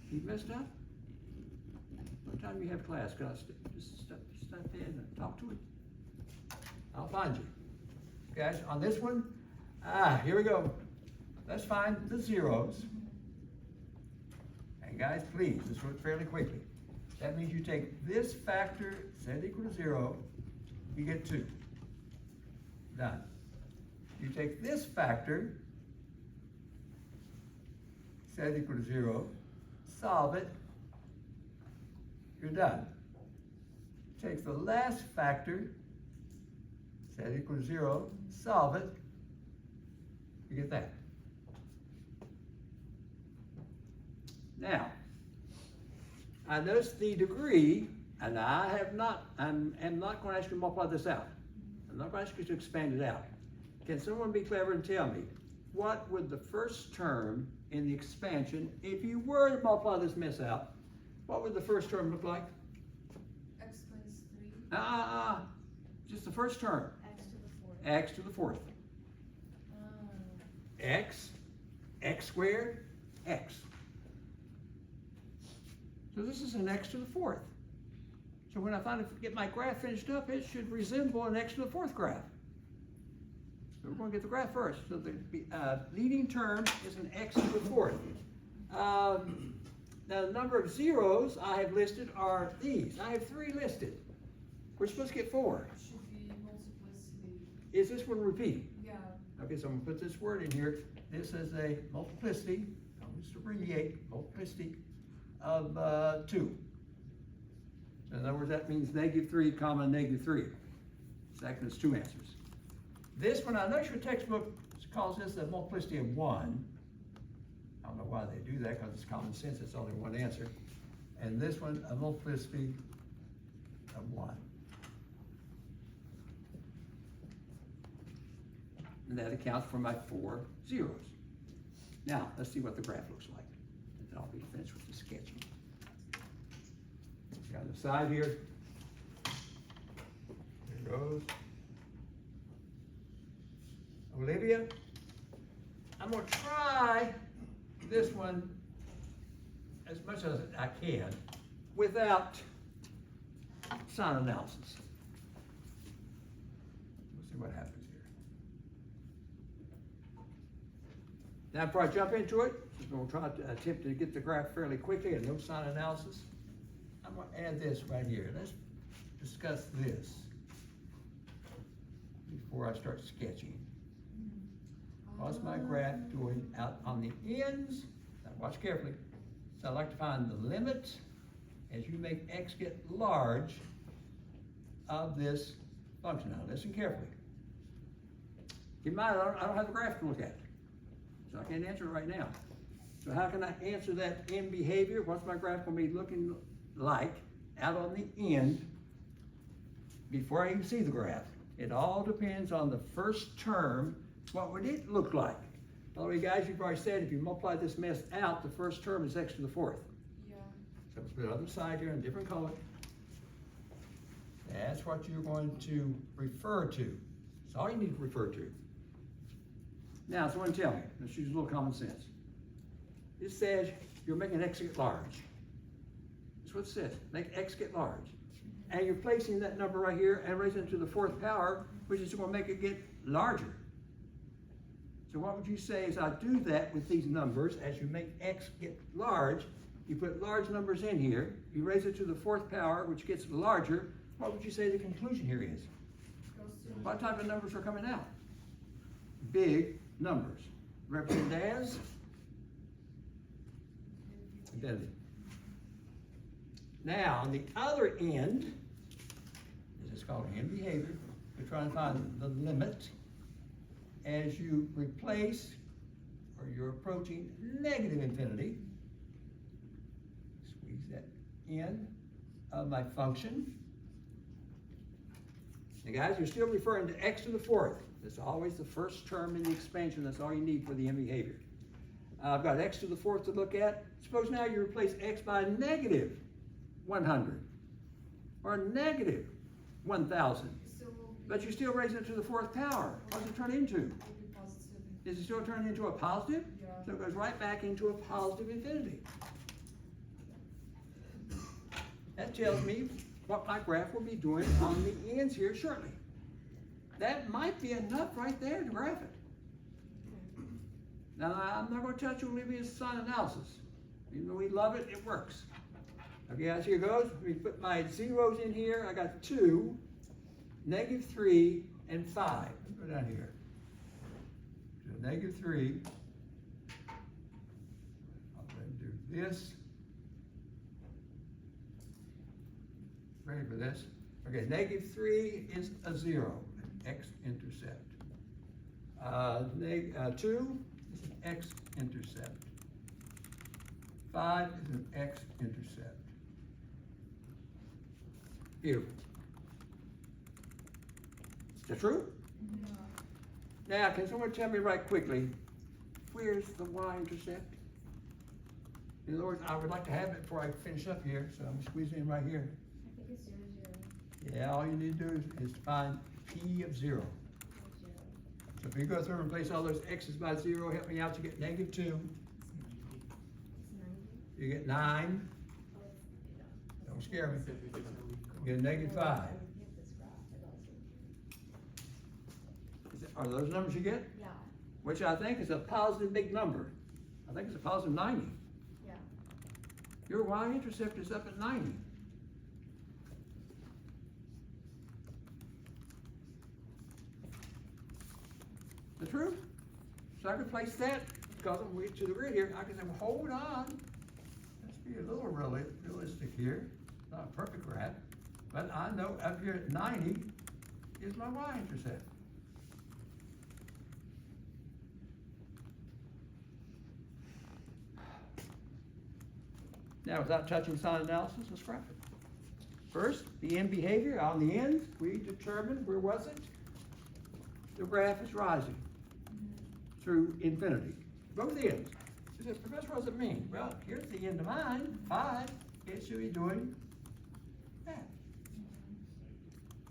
He messed up? What time you have class? Can I just step in and talk to him? I'll find you. Guys, on this one, here we go. Let's find the zeros. And guys, please, this works fairly quickly. That means you take this factor, z equal to 0, you get 2. Done. You take this factor, z equal to 0, solve it, you're done. Take the last factor, z equal to 0, solve it, you get that. Now, I notice the degree, and I'm not going to ask you to multiply this out. I'm not going to ask you to expand it out. Can someone be clever and tell me, what would the first term in the expansion, if you were to multiply this mess out, what would the first term look like? X minus 3. Just the first term. X to the fourth. X to the 4th. X squared, X. So this is an X to the 4th. So when I finally get my graph finished up, it should resemble an X to the 4th graph. So we're going to get the graph first. So the leading term is an X to the 4th. Now the number of zeros I have listed are these. I have 3 listed. We're supposed to get 4. Should be multiplicity. Is this one repeating? Yeah. Okay, so I'm gonna put this word in here. This is a multiplicity, I'll just abbreviate, multiplicity of 2. So in other words, that means -3 comma -3. So that gives 2 answers. This one, I know your textbook calls this a multiplicity of 1. I don't know why they do that, because it's common sense, it's only one answer. And this one, a multiplicity of 1. And that accounts for my 4 zeros. Now, let's see what the graph looks like. And then I'll be finished with the sketching. See on the side here. There it goes. Olivia, I'm gonna try this one as much as I can without sign analysis. We'll see what happens. Now, before I jump into it, I'm going to try to attempt to get the graph fairly quickly and no sign analysis. I'm going to add this right here. Let's discuss this before I start sketching. What's my graph doing out on the ends? Now watch carefully. So I'd like to find the limit as you make x get large of this function. Now listen carefully. Keep in mind, I don't have a graph to look at, so I can't answer it right now. So how can I answer that in behavior? What's my graph gonna be looking like out on the end before I even see the graph? It all depends on the first term. What would it look like? By the way, guys, you've already said if you multiply this mess out, the first term is x to the fourth. Yeah. So let's put the other side here in a different color. That's what you're going to refer to. That's all you need to refer to. Now, someone tell me, let's use a little common sense. It says you're making x get large. That's what it says, make x get large. And you're placing that number right here and raising it to the fourth power, which is gonna make it get larger. So what would you say is I do that with these numbers as you make x get large, you put large numbers in here, you raise it to the fourth power, which gets larger, what would you say the conclusion here is? Goes to. What type of numbers are coming out? Big numbers, represented as infinity. Now, on the other end, this is called end behavior, we're trying to find the limit as you replace, or you're approaching negative infinity. Squeeze that in of my function. Now guys, you're still referring to x to the fourth. That's always the first term in the expansion. That's all you need for the end behavior. I've got x to the fourth to look at. Suppose now you replace x by negative 100 or negative 1,000. But you're still raising it to the fourth power. What does it turn into? Will be positive. Is it still turning into a positive? Yeah. So it goes right back into a positive infinity. That tells me what my graph will be doing on the ends here shortly. That might be enough right there to graph it. Now, I'm not going to touch Olivia's sign analysis. Even though we love it, it works. Okay, guys, here goes. We put my zeros in here. I got 2, -3, and 5. Let's go down here. So -3. I'll go ahead and do this. Ready for this? Okay, -3 is a 0, an x-intercept. 2 is an x-intercept. 5 is an x-intercept. Beautiful. Is that true? Yeah. Now, can someone tell me right quickly, where's the y-intercept? In other words, I would like to have it before I finish up here, so I'm squeezing in right here. I think it's 0, 0. Yeah, all you need to do is find p of 0. 0. So if you go through and replace all those x's by 0, help me out, you get -2, It's 90. you get 9, Oh, yeah. don't scare me, you get -5. I would hit this graph, but also. Are those numbers you get? Yeah, Which I think is a positive big number. I think it's a positive 90. yeah. Your y-intercept is up at 90. The truth? So I could place that, because I'm way to the rear here, I can say, well, hold on. Let's be a little realistic here. Not a perfect graph, but I know up here at 90 is my y-intercept. Now, without touching sign analysis, let's graph it. First, the end behavior. On the ends, we determined, where was it? The graph is rising through infinity. Both ends. You say, Professor, what does it mean? Well, here's the end of mine, 5. It should be doing that.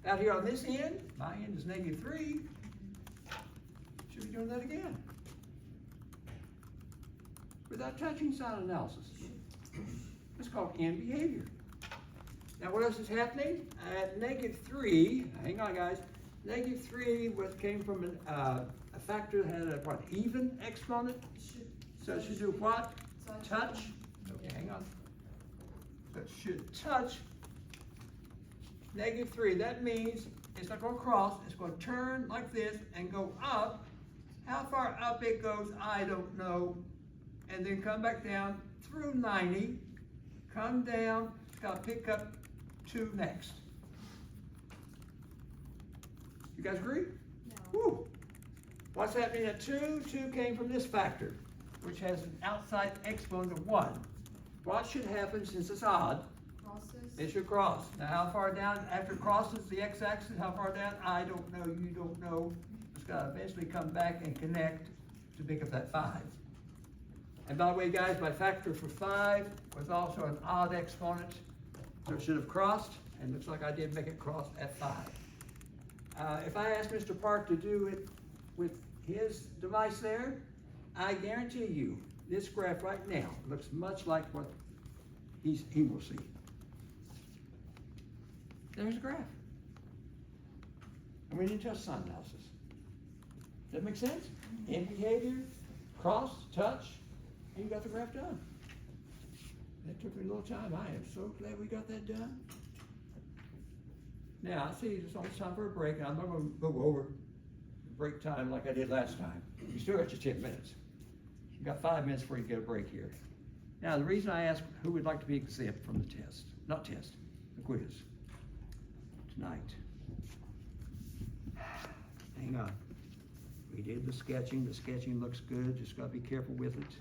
Out here on this end, my end is -3. Should be doing that again. Without touching sign analysis. It's called end behavior. Now what else is happening? At -3, hang on guys, -3 came from a factor that had a what, even exponent? Should. So it should do what? Touch. Touch? Okay, hang on. So it should touch -3. That means it's not going to cross, it's going to turn like this and go up How far up it goes, I don't know. And then come back down through 90, come down, gotta pick up 2 next. You guys agree? No. Woo. What's happening at 2? 2 came from this factor, which has an outside exponent of 1. What should happen since it's odd? Crosses. It should cross. Now, how far down after it crosses the x-axis? How far down? I don't know. You don't know. It's got to eventually come back and connect to pick up that 5. And by the way, guys, my factor for 5 was also an odd exponent, so it should have crossed, and looks like I did make it cross at 5. If I ask Mr. Park to do it with his device there, I guarantee you this graph right now looks much like what he will see. There's a graph. And we didn't touch sign analysis. Does that make sense? In behavior, cross, touch, and you got the graph done. That took me a little time. I am so glad we got that done. Now, I see it's almost time for a break, and I'm not gonna go over break time like I did last time. You still got your 10 minutes. You got 5 minutes before you get a break here. Now, the reason I asked who would like to be exempt from the test, not test, the quiz, tonight. Hang on. We did the sketching. The sketching looks good. Just gotta be careful with it.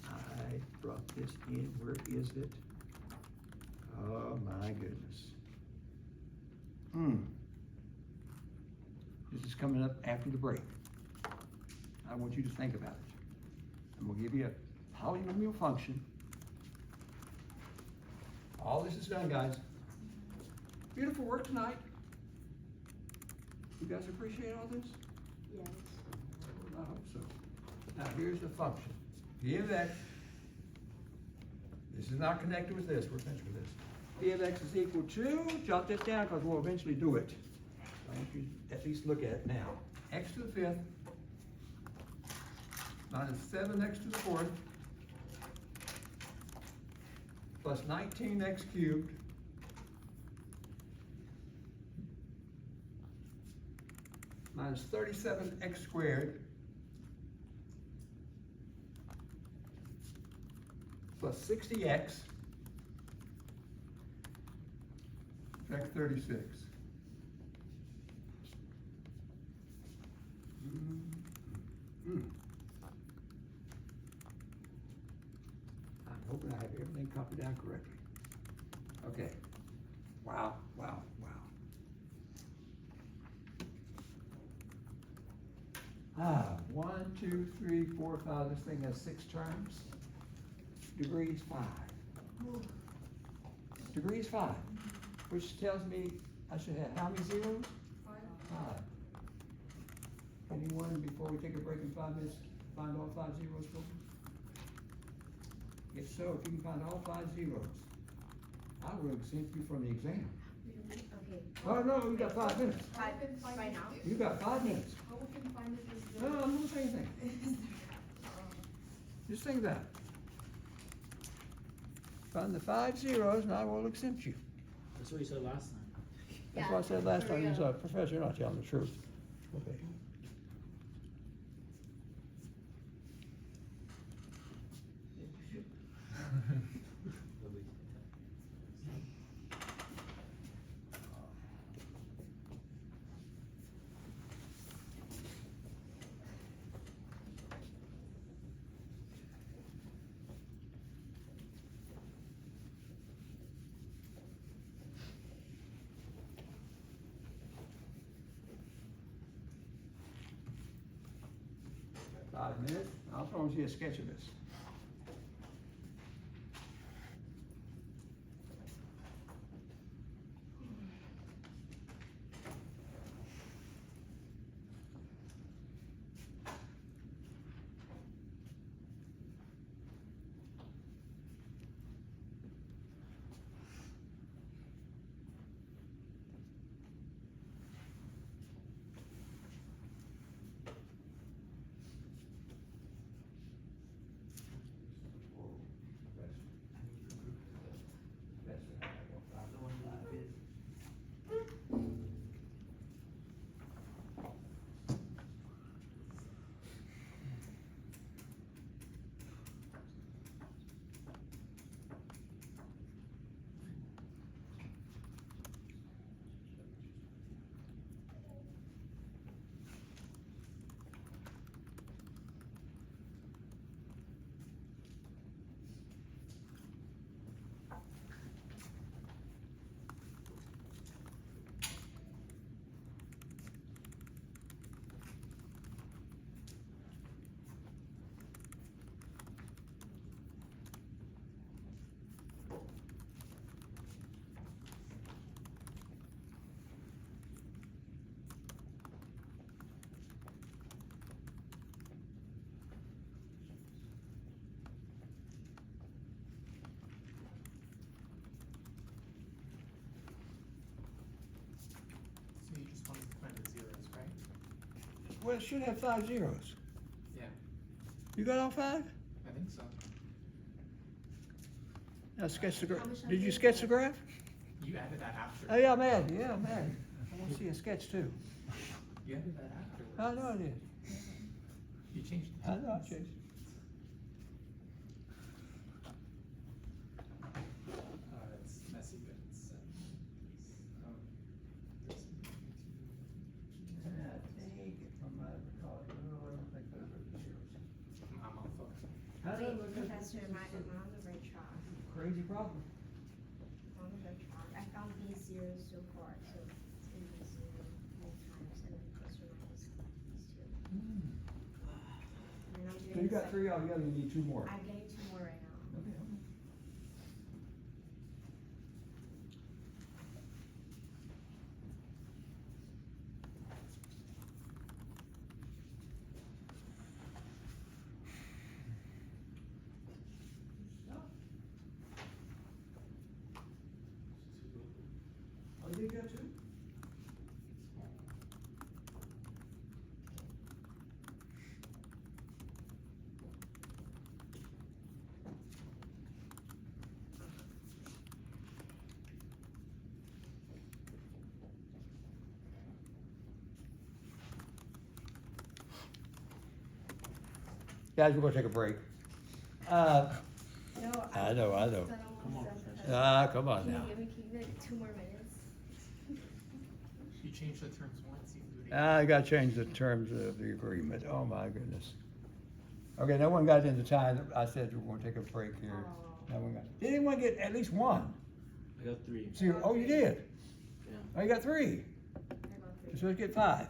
And I brought this in. Where is it? Oh my goodness. This is coming up after the break. I want you to think about it. And we'll give you a polynomial function. All this is done, guys. Beautiful work tonight. You guys appreciate all this? Yes. I hope so. Now here's the function. P of x. This is not connected with this. We're finished with this. P of x is equal to, jot this down because we'll eventually do it. I want you to at least look at it now. X to the 5th minus 7x to the 4th plus 19x cubed minus 37x squared plus 60x, that's 36. I'm hoping I have everything copied down correctly. Okay. Wow, wow, wow. Ah, 1, 2, 3, 4, 5. This thing has 6 terms. Degree is 5. Degree is 5, which tells me I should have how many zeros? 5. 5. Anyone, before we take a break in 5 minutes, find all 5 zeros for me? If so, if you can find all 5 zeros, I will exempt you from the exam. Okay. Oh, no, you got 5 minutes. How we can find Right it now? is- You got 5 minutes. How we can find it is No, the. I'm not saying anything. Just think about it. Find the 5 zeros and I will exempt you. That's what you said last time. That's what I said last time. You said, Professor, you're not telling the truth. Okay. Five minutes. I'll throw you a sketch of this. well, it should have 5 zeros. Yeah, You got all 5? I think so. Now sketch the graph. How much Did you time sketch is the it? graph? You added that after. Oh, yeah, man, yeah, man. I want to see a sketch too. You added that afterwards. I know I did. You changed the I know I sequence. changed. It's messy, but it's, there's Yeah, I think if I'm not recalling, I don't think those are the zeros. I'm off of. I know, Wait, look at Professor, this. I'm on the right track. Crazy problem. I'm on the right track. I found these zeros so far, so it's gonna be 0 many times and then plus or minus these two. And then I'm So doing you got the 3 altogether, you need 2 more. I'm getting 2 more right now. Okay, okay. Oh, you got 2? Guys, we're gonna take a break. No, I know, I know. done Come on, almost Professor. done. Come on Can now. you give me like 2 more minutes? You changed the terms once, you can do it I gotta change the terms of the agreement, oh my goodness. Okay, no one got in the time, I said we're gonna take a break here. Oh. No one got, did anyone get at least 1? I got 3. Zero, oh, you did? Yeah. Oh, you got 3, I got 3. so let's get 5.